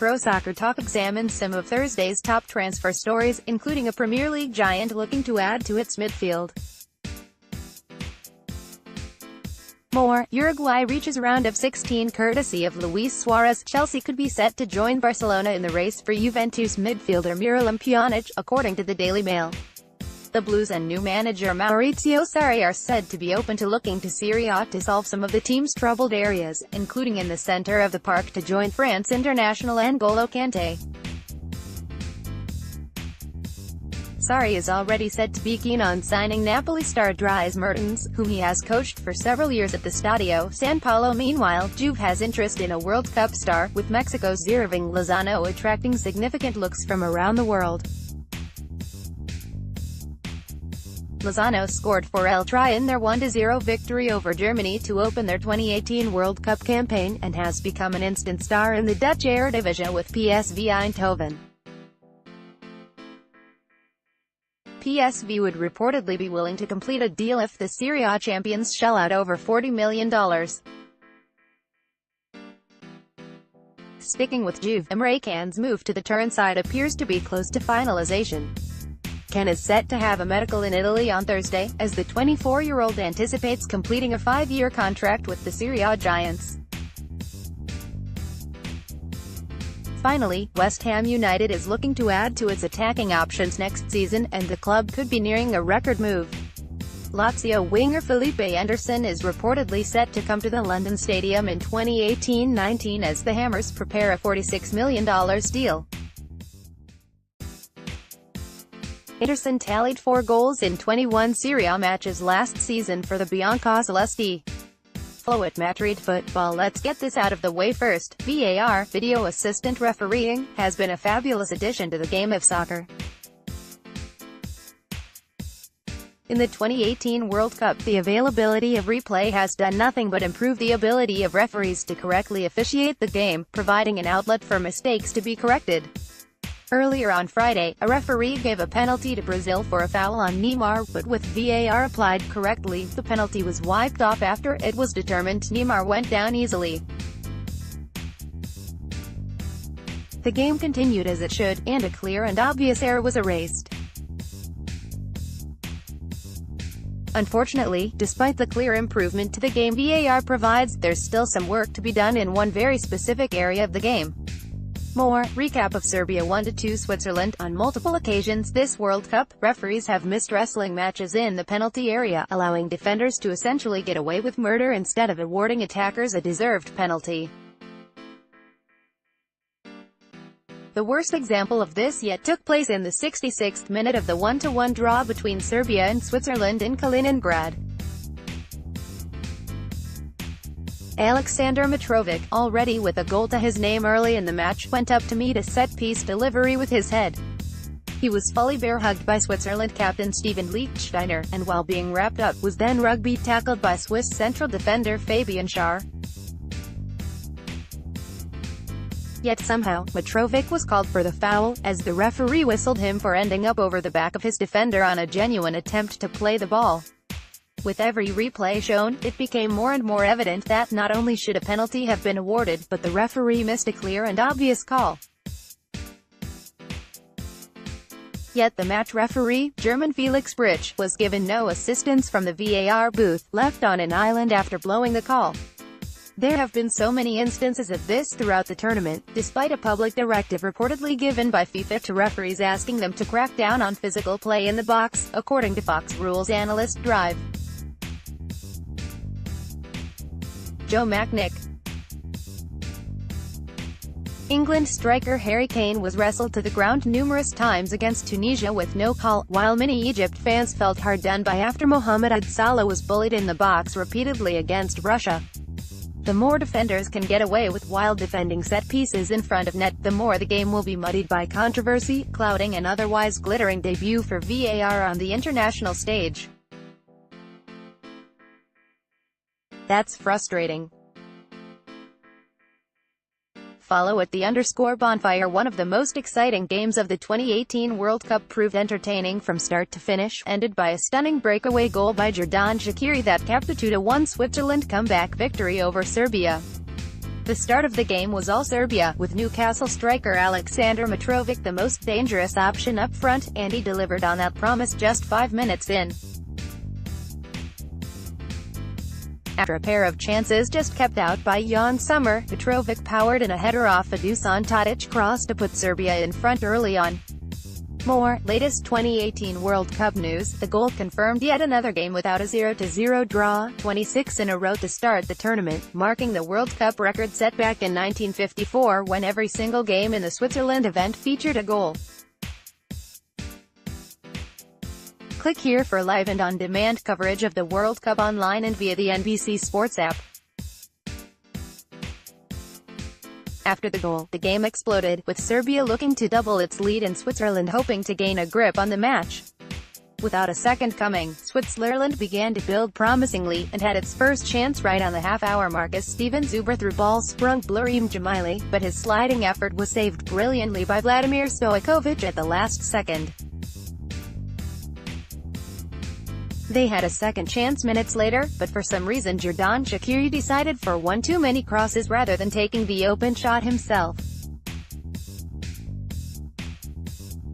Pro Soccer Talk examines some of Thursday's top transfer stories, including a Premier League giant looking to add to its midfield. More, Uruguay reaches round of 16 courtesy of Luis Suarez. Chelsea could be set to join Barcelona in the race for Juventus midfielder Miralem Pjanic, according to the Daily Mail. The Blues and new manager Maurizio Sarri are said to be open to looking to Serie A to solve some of the team's troubled areas, including in the center of the park to join France international N'Golo Kante. Sarri is already said to be keen on signing Napoli star Dries Mertens, whom he has coached for several years at the Stadio San Paolo. Meanwhile, Juve has interest in a World Cup star, with Mexico's Irving Lozano attracting significant looks from around the world. Lozano scored for El Tri in their 1-0 victory over Germany to open their 2018 World Cup campaign, and has become an instant star in the Dutch Eredivisie with PSV Eindhoven. PSV would reportedly be willing to complete a deal if the Serie A champions shell out over $40 million. Sticking with Juve, Emre Can's move to the Turin side appears to be close to finalization. Can is set to have a medical in Italy on Thursday, as the 24-year-old anticipates completing a 5-year contract with the Serie A giants. Finally, West Ham United is looking to add to its attacking options next season, and the club could be nearing a record move. Lazio winger Felipe Anderson is reportedly set to come to the London Stadium in 2018-19 as the Hammers prepare a $46 million deal. Anderson tallied 4 goals in 21 Serie A matches last season for the Biancocelesti. Follow at Madrid Football. Let's get this out of the way first. VAR, video assistant refereeing, has been a fabulous addition to the game of soccer. In the 2018 World Cup, the availability of replay has done nothing but improve the ability of referees to correctly officiate the game, providing an outlet for mistakes to be corrected. Earlier on Friday, a referee gave a penalty to Brazil for a foul on Neymar, but with VAR applied correctly, the penalty was wiped off after it was determined Neymar went down easily. The game continued as it should, and a clear and obvious error was erased. Unfortunately, despite the clear improvement to the game VAR provides, there's still some work to be done in one very specific area of the game. More, recap of Serbia 1-2 Switzerland. On multiple occasions this World Cup, referees have missed wrestling matches in the penalty area, allowing defenders to essentially get away with murder instead of awarding attackers a deserved penalty. The worst example of this yet took place in the 66th minute of the 1-1 draw between Serbia and Switzerland in Kaliningrad. Aleksandar Mitrovic, already with a goal to his name early in the match, went up to meet a set-piece delivery with his head. He was fully bear-hugged by Switzerland captain Steven Lichtsteiner, and while being wrapped up, was then rugby tackled by Swiss central defender Fabian Schär. Yet somehow, Mitrovic was called for the foul, as the referee whistled him for ending up over the back of his defender on a genuine attempt to play the ball. With every replay shown, it became more and more evident that not only should a penalty have been awarded, but the referee missed a clear and obvious call. Yet the match referee, German Felix Brych, was given no assistance from the VAR booth, left on an island after blowing the call. There have been so many instances of this throughout the tournament, despite a public directive reportedly given by FIFA to referees asking them to crack down on physical play in the box, according to Fox Rules analyst Drive. Joe Macknick. England striker Harry Kane was wrestled to the ground numerous times against Tunisia with no call, while many Egypt fans felt hard done by after Mohamed Salah was bullied in the box repeatedly against Russia. The more defenders can get away with while defending set pieces in front of net, the more the game will be muddied by controversy, clouding an otherwise glittering debut for VAR on the international stage. That's frustrating. Follow at _bonfire. One of the most exciting games of the 2018 World Cup proved entertaining from start to finish, ended by a stunning breakaway goal by Xherdan Shaqiri that capped a 2-1 Switzerland comeback victory over Serbia. The start of the game was all Serbia, with Newcastle striker Aleksandar Mitrovic the most dangerous option up front, and he delivered on that promise just 5 minutes in. After a pair of chances just kept out by Jan Sommer, Mitrovic powered in a header off a Dusan Tadic cross to put Serbia in front early on. More, latest 2018 World Cup news, the goal confirmed yet another game without a 0-0 draw, 26 in a row to start the tournament, marking the World Cup record set back in 1954 when every single game in the Switzerland event featured a goal. Click here for live and on-demand coverage of the World Cup online and via the NBC Sports app. After the goal, the game exploded, with Serbia looking to double its lead and Switzerland hoping to gain a grip on the match. Without a second coming, Switzerland began to build promisingly, and had its first chance right on the half-hour mark as Steven Zuber threw ball sprung Blurem Jamili, but his sliding effort was saved brilliantly by Vladimir Stojkovic at the last second. They had a second chance minutes later, but for some reason Xherdan Shaqiri decided for one too many crosses rather than taking the open shot himself.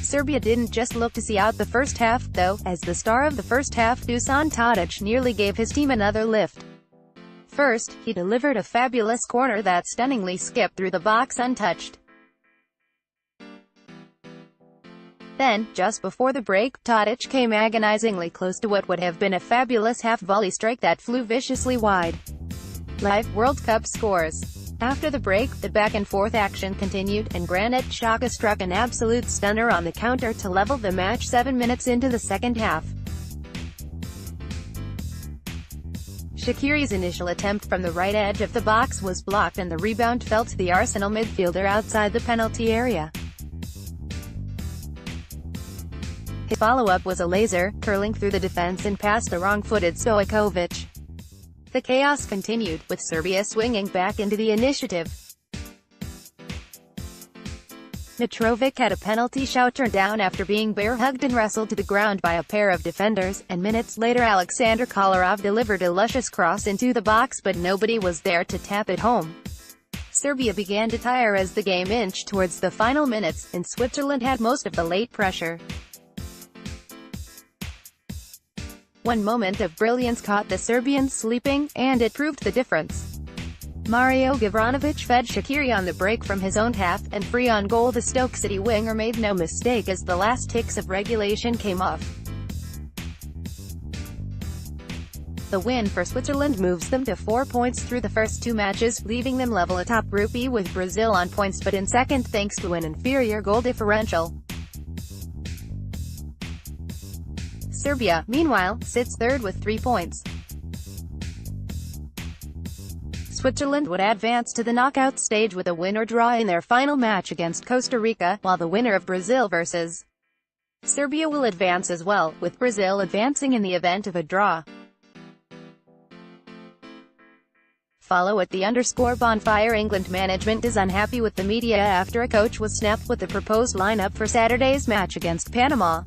Serbia didn't just look to see out the first half, though, as the star of the first half, Dusan Tadic, nearly gave his team another lift. First, he delivered a fabulous corner that stunningly skipped through the box untouched. Then, just before the break, Tadic came agonizingly close to what would have been a fabulous half-volley strike that flew viciously wide. Live World Cup scores. After the break, the back-and-forth action continued, and Granit Xhaka struck an absolute stunner on the counter to level the match 7 minutes into the second half. Shaqiri's initial attempt from the right edge of the box was blocked and the rebound fell to the Arsenal midfielder outside the penalty area. His follow-up was a laser, curling through the defense and past the wrong-footed Stojkovic. The chaos continued, with Serbia swinging back into the initiative. Mitrovic had a penalty shout turned down after being bear-hugged and wrestled to the ground by a pair of defenders, and minutes later Aleksandar Kolarov delivered a luscious cross into the box, but nobody was there to tap it home. Serbia began to tire as the game inched towards the final minutes, and Switzerland had most of the late pressure. One moment of brilliance caught the Serbians sleeping, and it proved the difference. Mario Gavranovic fed Shaqiri on the break from his own half, and free on goal the Stoke City winger made no mistake as the last ticks of regulation came off. The win for Switzerland moves them to 4 points through the first 2 matches, leaving them level atop Group E with Brazil on points but in second thanks to an inferior goal differential. Serbia, meanwhile, sits third with 3 points. Switzerland would advance to the knockout stage with a win or draw in their final match against Costa Rica, while the winner of Brazil vs. Serbia will advance as well, with Brazil advancing in the event of a draw. Follow at _bonfire. England management is unhappy with the media after a coach was snapped with the proposed lineup for Saturday's match against Panama.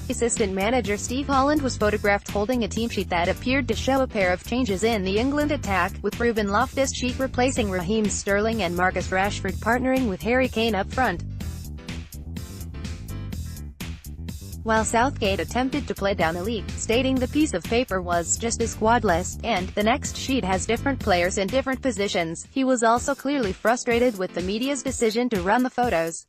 Assistant manager Steve Holland was photographed holding a team sheet that appeared to show a pair of changes in the England attack, with Ruben Loftus-Cheek replacing Raheem Sterling and Marcus Rashford partnering with Harry Kane up front. While Southgate attempted to play down the leak, stating the piece of paper was just a squad list, and the next sheet has different players in different positions, he was also clearly frustrated with the media's decision to run the photos.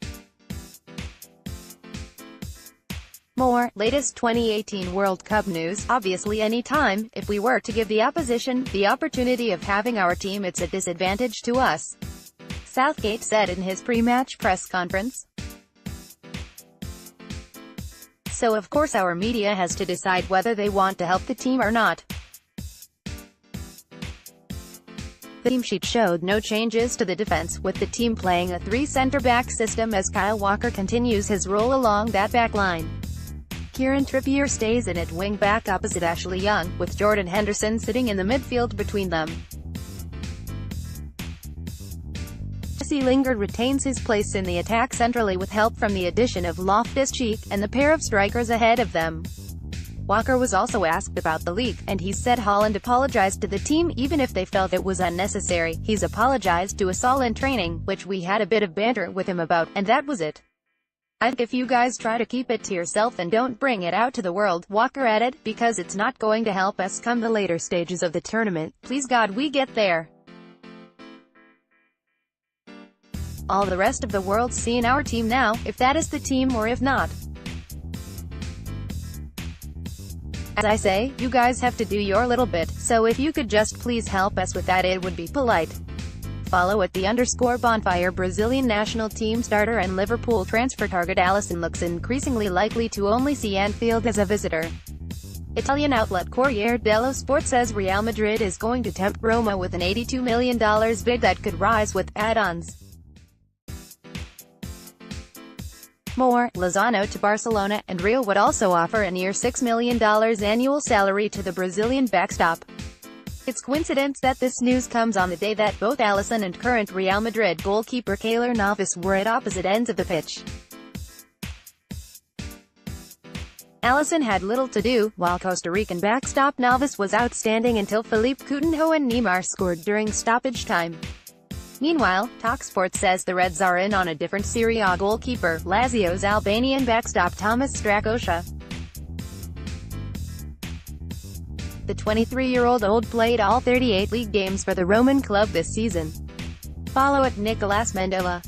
More, latest 2018 World Cup news. Obviously any time, if we were to give the opposition the opportunity of having our team, it's a disadvantage to us, Southgate said in his pre-match press conference. So of course our media has to decide whether they want to help the team or not. The team sheet showed no changes to the defense, with the team playing a 3 centre-back system as Kyle Walker continues his role along that back line. Kieran Trippier stays in at wing-back opposite Ashley Young, with Jordan Henderson sitting in the midfield between them. Jesse Lingard retains his place in the attack centrally with help from the addition of Loftus-Cheek, and the pair of strikers ahead of them. Walker was also asked about the leak, and he said Haaland apologized to the team even if they felt it was unnecessary. He's apologized to us all in training, which we had a bit of banter with him about, and that was it. I think if you guys try to keep it to yourself and don't bring it out to the world, Walker added, because it's not going to help us come the later stages of the tournament. Please God we get there. All the rest of the world's seeing our team now, if that is the team or if not. As I say, you guys have to do your little bit, so if you could just please help us with that, it would be polite. Follow at _bonfire. Brazilian national team starter and Liverpool transfer target Alisson looks increasingly likely to only see Anfield as a visitor. Italian outlet Corriere dello Sport says Real Madrid is going to tempt Roma with an $82 million bid that could rise with add-ons. More, Lozano to Barcelona, and Real would also offer a near $6 million annual salary to the Brazilian backstop. It's coincidence that this news comes on the day that both Alisson and current Real Madrid goalkeeper Keylor Navas were at opposite ends of the pitch. Alisson had little to do, while Costa Rican backstop Navas was outstanding until Philippe Coutinho and Neymar scored during stoppage time. Meanwhile, TalkSport says the Reds are in on a different Serie A goalkeeper, Lazio's Albanian backstop Thomas Strakosha. The 23-year-old played all 38 league games for the Roman club this season. Follow at Nicolas Mendola.